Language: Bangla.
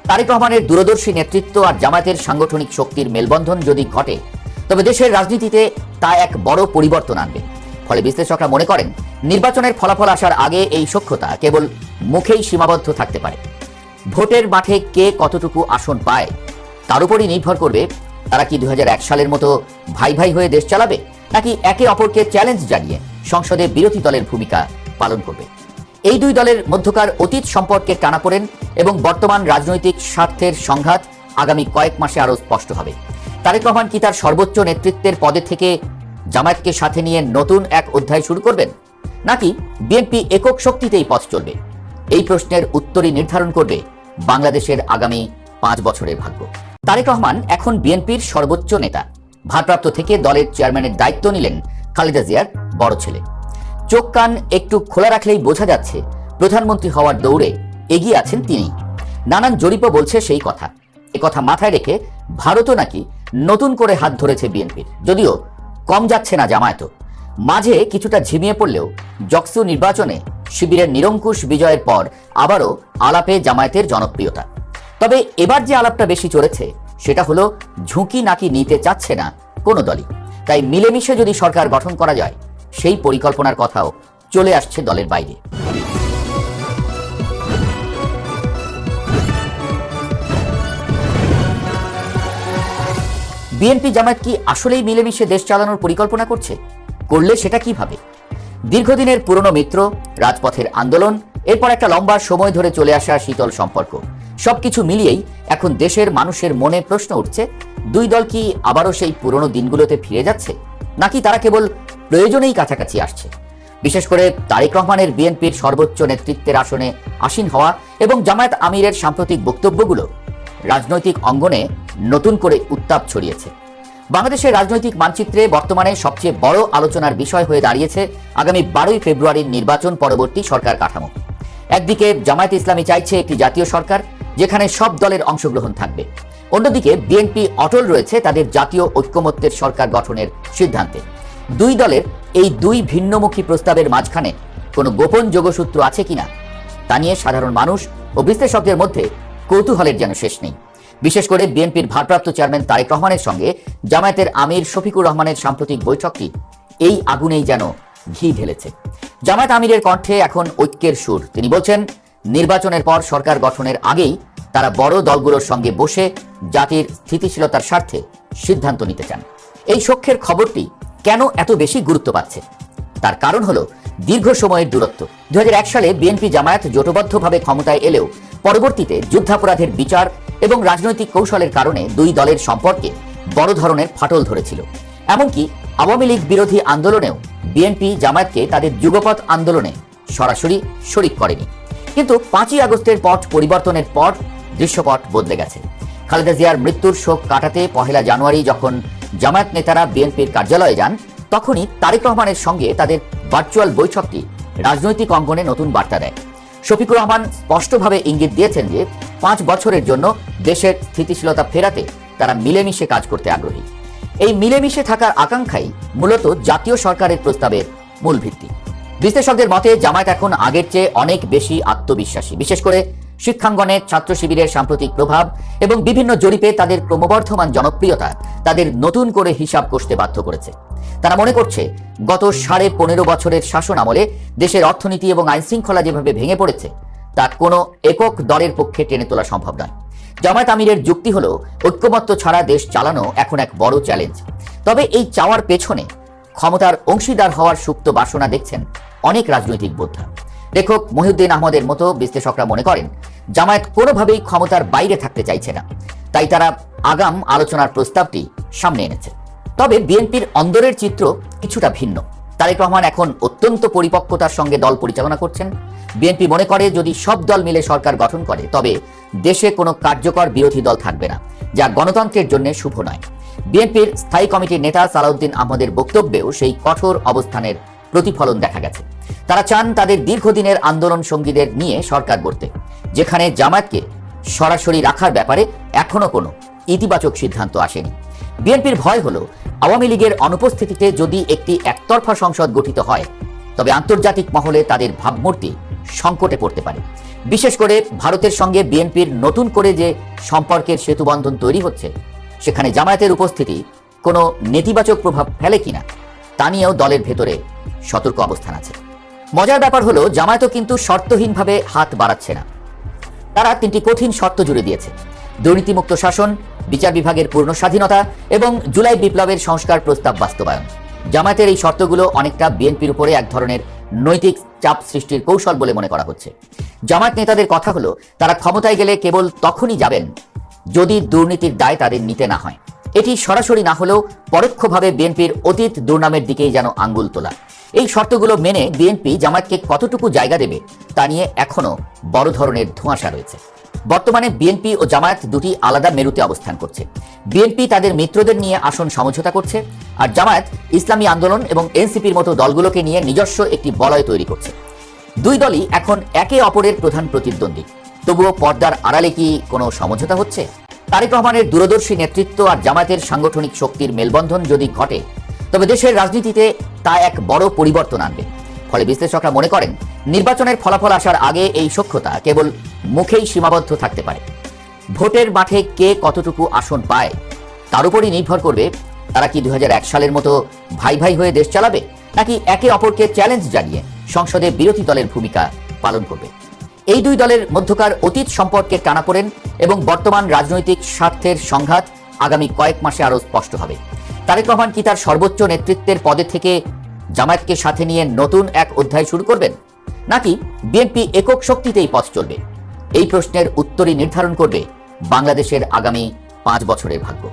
তারেক রহমানের দূরদর্শী নেতৃত্ব আর জামায়াতের সাংগঠনিক শক্তির মেলবন্ধন যদি ঘটে, তবে দেশের রাজনীতিতে তা এক বড় পরিবর্তন আনবে। ফলে বিশ্লেষকরা মনে করেন, নির্বাচনের ফলাফল আসার আগে এই সখ্যতা কেবল মুখেই সীমাবদ্ধ থাকতে পারে। ভোটের মাঠে কে কতটুকু আসন পায় তার উপরই নির্ভর করবে তারা কি 2001 সালের মতো ভাই ভাই হয়ে দেশ চালাবে, নাকি একে অপরকে চ্যালেঞ্জ জানিয়ে সংসদে বিরোধী দলের ভূমিকা পালন করবে। এই দুই দলের মধ্যকার অতীত সম্পর্কের টানাপোড়েন এবং বর্তমান রাজনৈতিক স্বার্থের সংঘাত আগামী কয়েক মাসে আরও স্পষ্ট হবে। তারেক রহমান কি তার সর্বোচ্চ নেতৃত্বের পদে থেকে জামায়াতকে সাথে নিয়ে নতুন এক অধ্যায় শুরু করবেন, নাকি বিএনপি একক শক্তিতেই পথ চলবে? এই প্রশ্নের উত্তরই নির্ধারণ করবে বাংলাদেশের আগামী 5 বছরের ভাগ্য। তারেক রহমান এখন বিএনপির সর্বোচ্চ নেতা। ভারপ্রাপ্ত থেকে দলের চেয়ারম্যানের দায়িত্ব নিলেন খালেদা জিয়ার বড় ছেলে। চোখ কান একটু খোলা রাখলেই বোঝা যাচ্ছে প্রধানমন্ত্রী হওয়ার দৌড়ে এগিয়ে আছেন তিনি। নানান জরিপও বলছে সেই কথা। একথা মাথায় রেখে ভারতও নাকি নতুন করে হাত ধরেছে বিএনপির, যদিও কম যাচ্ছে না জামায়াতও। মাঝে কিছুটা ঝিমিয়ে পড়লেও জকসু নির্বাচনে শিবিরের নিরঙ্কুশ বিজয়ের পর আবারও আলাপে জামায়াতের জনপ্রিয়তা। তবে এবার যে আলাপটা বেশি চলেছে সেটা হলো ঝুঁকি নাকি নিতে চাচ্ছে না কোনো দলই। তাই মিলেমিশে যদি সরকার গঠন করা যায়, সেই পরিকল্পনার কথাও চলে আসছে দলের বাইরে। বিএনপি জামায়াত কি আসলেই মিলেমিশে দেশ চালানোর পরিকল্পনা করছে? করলে সেটা কিভাবে? দীর্ঘদিনের পুরনো মিত্র, রাজপথের আন্দোলন, এরপর একটা লম্বা সময় ধরে চলে আসা শীতল সম্পর্ক, সবকিছু মিলিয়েই এখন দেশের মানুষের মনে প্রশ্ন উঠছে, দুই দল কি আবারও সেই পুরনো দিনগুলোতে ফিরে যাচ্ছে, নাকি তারা কেবল প্রয়োজনেই কাছাকাছি আসছে? বিশেষ করে তারেক রহমানের বিএনপির সর্বোচ্চ নেতৃত্বের আসনে আসীন হওয়া এবং জামায়াত আমিরের সাম্প্রতিক বক্তব্যগুলো রাজনৈতিক অঙ্গনে নতুন করে উত্তাপ ছড়িয়েছে। বাংলাদেশের রাজনৈতিক মানচিত্রে বর্তমানে সবচেয়ে বড় আলোচনার বিষয় হয়ে দাঁড়িয়েছে আগামী 12ই ফেব্রুয়ারির নির্বাচন পরবর্তী সরকার কাঠামো। একদিকে জামায়াত ইসলামী চাইছে একটি জাতীয় সরকার যেখানে সব দলের অংশগ্রহণ থাকবে, অন্যদিকে বিএনপি অটল রয়েছে তাদের জাতীয় ঐক্যমত্যের সরকার গঠনের সিদ্ধান্তে। দুই দলের এই দুই ভিন্নমুখী প্রস্তাবের মাঝখানে কোনো গোপন যোগসূত্র আছে কিনা তা নিয়ে সাধারণ মানুষ ও বিশ্লেষকদের মধ্যে কৌতূহলের যেন শেষ নেই। বিশেষ করে বিএনপির ভারপ্রাপ্ত চেয়ারম্যান তারেক রহমানের সঙ্গে জামায়াতের আমির শফিকুর রহমানের সাম্প্রতিক বৈঠকটি এই আগুনেই যেন ঘি ঢেলেছে। জামায়াত আমিরের কণ্ঠে এখন ঐক্যের সুর। তিনি বলছেন, নির্বাচনের পর সরকার গঠনের আগেই তারা বড় দলগুলোর সঙ্গে বসে জাতির স্থিতিশীলতার স্বার্থে সিদ্ধান্ত নিতে চান। এই সখ্যের খবরটি কেন এত বেশি গুরুত্ব পাচ্ছে? তার কারণ হলো দীর্ঘ সময়ের দূরত্ব। 2001 সালে বিএনপি জামায়াত জোটবদ্ধভাবে ক্ষমতায় এলেও পরবর্তীতে যুদ্ধাপরাধের বিচার এবং রাজনৈতিক কৌশলের কারণে দুই দলের সম্পর্কে বড় ধরনের ফাটল ধরেছিল। এমনকি আওয়ামী লীগ বিরোধী আন্দোলনেও বিএনপি জামায়াতকে তাদের যুগপৎ আন্দোলনে সরাসরি শরিক করেনি। কিন্তু 5ই আগস্টের পট পরিবর্তনের পর দৃশ্যপট বদলে গেছে। খালেদা জিয়ার মৃত্যুর শোক কাটাতে 1 জানুয়ারি যখন জামায়াত নেতারা বিএনপির কার্যালয়ে যান, তখনই তারেক রহমানের সঙ্গে তাদের ভার্চুয়াল বৈঠকটি রাজনৈতিক অঙ্গনে নতুন বার্তা দেয়। শফিকুর রহমান স্পষ্টভাবে ইঙ্গিত দিয়েছেন যে 5 বছরের জন্য দেশের স্থিতিশীলতা ফেরাতে তারা মিলেমিশে কাজ করতে আগ্রহী। এই মিলেমিশে থাকার আকাঙ্ক্ষাই মূলত জাতীয় সরকারের প্রস্তাবের মূল ভিত্তি। বিশ্লেষকদের মতে জামায়াত এখন আগের চেয়ে অনেক বেশি আত্মবিশ্বাসী। বিশেষ করে শিক্ষাঙ্গনে ছাত্র শিবিরের সাম্প্রতিক প্রভাব এবং বিভিন্ন জরিপে তাদের ক্রমবর্ধমান জনপ্রিয়তা তাদের নতুন করে হিসাব কষতে বাধ্য করেছে। তারা মনে করছে গত 15.5 বছরের শাসন আমলে দেশের অর্থনীতি এবং আইনশৃঙ্খলা যেভাবে ভেঙে পড়েছে তা কোনো একক দলের পক্ষে টেনে তোলা সম্ভব নয়। জামায়াত আমিরের যুক্তি হলো ঐক্যমত্য ছাড়া দেশ চালানো এখন এক বড় চ্যালেঞ্জ। তবে এই চাওয়ার পেছনে ক্ষমতার অংশীদার হওয়ার সুপ্ত বাসনা দেখছেন অনেক রাজনৈতিক বোদ্ধা। লেখক মহিউদ্দিন আহমদের মতো বিশ্লেষকরা মনে করেন জামায়াত কোনোভাবেই ক্ষমতার বাইরে থাকতে চাইছে না, তাই তারা আগাম আলোচনার প্রস্তাবটি সামনে এনেছে। তবে বিএনপির অন্দরের চিত্র কিছুটা ভিন্ন। তারেক রহমান এখন অত্যন্ত পরিপক্কতার সঙ্গে দল পরিচালনা করছেন। বিএনপি মনে করে যদি সব দল মিলে সরকার গঠন করে তবে দেশে কোনো কার্যকর বিরোধী দল থাকবে না, যা গণতন্ত্রের জন্য শুভ নয়। বিএনপির স্থায়ী কমিটির নেতা সালাউদ্দিন আহমদের বক্তব্যেও সেই কঠোর অবস্থানের প্রতিফলন দেখা গেছে। তারা চান তাদের দীর্ঘদিনের আন্দোলন সঙ্গীদের নিয়ে সরকার গড়তে, যেখানে জামায়াতকে সরাসরি রাখার ব্যাপারে এখনো কোনো ইতিবাচক সিদ্ধান্ত আসেনি। বিএনপির ভয় হলো আওয়ামী লীগের অনুপস্থিতিতে যদি একটি একতরফা সংসদ গঠিত হয় তবে আন্তর্জাতিক মহলে তাদের ভাবমূর্তি সংকটে পড়তে পারে। বিশেষ করে ভারতের সঙ্গে বিএনপির নতুন করে যে সম্পর্কের সেতুবন্ধন তৈরি হচ্ছে, সেখানে জামায়াতের উপস্থিতি কোনো নেতিবাচক প্রভাব ফেলে কিনা তা নিয়েও দলের ভেতরে সতর্ক অবস্থান আছে। মজার ব্যাপার হলো, জামায়াতও কিন্তু শর্তহীনভাবে হাত বাড়াচ্ছে না। তারা 3টি কঠিন শর্ত জুড়ে দিয়েছে: দুর্নীতিমুক্ত শাসন, বিচার বিভাগের পূর্ণ স্বাধীনতা এবং জুলাই বিপ্লবের সংস্কার প্রস্তাব বাস্তবায়ন। জামায়াতের এই শর্তগুলো অনেকটা বিএনপির উপরে এক ধরনের নৈতিক চাপ সৃষ্টির কৌশল বলে মনে করা হচ্ছে। জামায়াত নেতাদের কথা হলো, তারা ক্ষমতায় গেলে কেবল তখনই যাবেন যদি দুর্নীতির দায় তাদের নিতে না হয়। এটি সরাসরি না হলেও পরোক্ষভাবে বিএনপির অতীত দুর্নামের দিকেই যেন আঙ্গুল তোলা। এই শর্তগুলো মেনে বিএনপি জামায়াতকে কতটুকু জায়গা দেবে তা নিয়ে এখনো বড় ধরনের ধোঁয়াশা রয়েছে। বর্তমানে বিএনপি ও জামায়াত দুটি আলাদা মেরুতে অবস্থান করছে। বিএনপি তাদের মিত্রদের নিয়ে আসন সমঝোতা করছে, আর জামায়াত ইসলামী আন্দোলন এবং এনসিপির মতো দলগুলোকে নিয়ে নিজস্ব একটি বলয় তৈরি করছে। দুই দলই এখন একে অপরের প্রধান প্রতিদ্বন্দ্বী। তবুও পর্দার আড়ালে কি কোনো সমঝোতা হচ্ছে? তারেক রহমানের দূরদর্শী নেতৃত্ব আর জামায়াতের সাংগঠনিক শক্তির মেলবন্ধন যদি ঘটে, তবে দেশের রাজনীতিতে তা এক বড় পরিবর্তন আনবে। ফলে বিশ্লেষকরা মনে করেন, নির্বাচনের ফলাফল আসার আগে এই সখ্যতা কেবল মুখেই সীমাবদ্ধ থাকতে পারে। ভোটের মাঠে কে কতটুকু আসন পায় তার উপরই নির্ভর করবে তারা কি 2001 সালের মতো ভাই ভাই হয়ে দেশ চালাবে, নাকি একে অপরকে চ্যালেঞ্জ জানিয়ে সংসদে বিরোধী দলের ভূমিকা পালন করবে। এই দুই দলের মধ্যকার অতীত সম্পর্কের টানাপোড়েন এবং বর্তমান রাজনৈতিক স্বার্থের সংঘাত আগামী কয়েক মাসে আরও স্পষ্ট হবে। তারেক রহমান কি তার সর্বোচ্চ নেতৃত্বের পদে থেকে জামায়াতকে সাথে নিয়ে নতুন এক অধ্যায় শুরু করবেন, নাকি বিএনপি একক শক্তিতেই পথ চলবে? এই প্রশ্নের উত্তরই নির্ধারণ করবে বাংলাদেশের আগামী 5 বছরের ভাগ্য।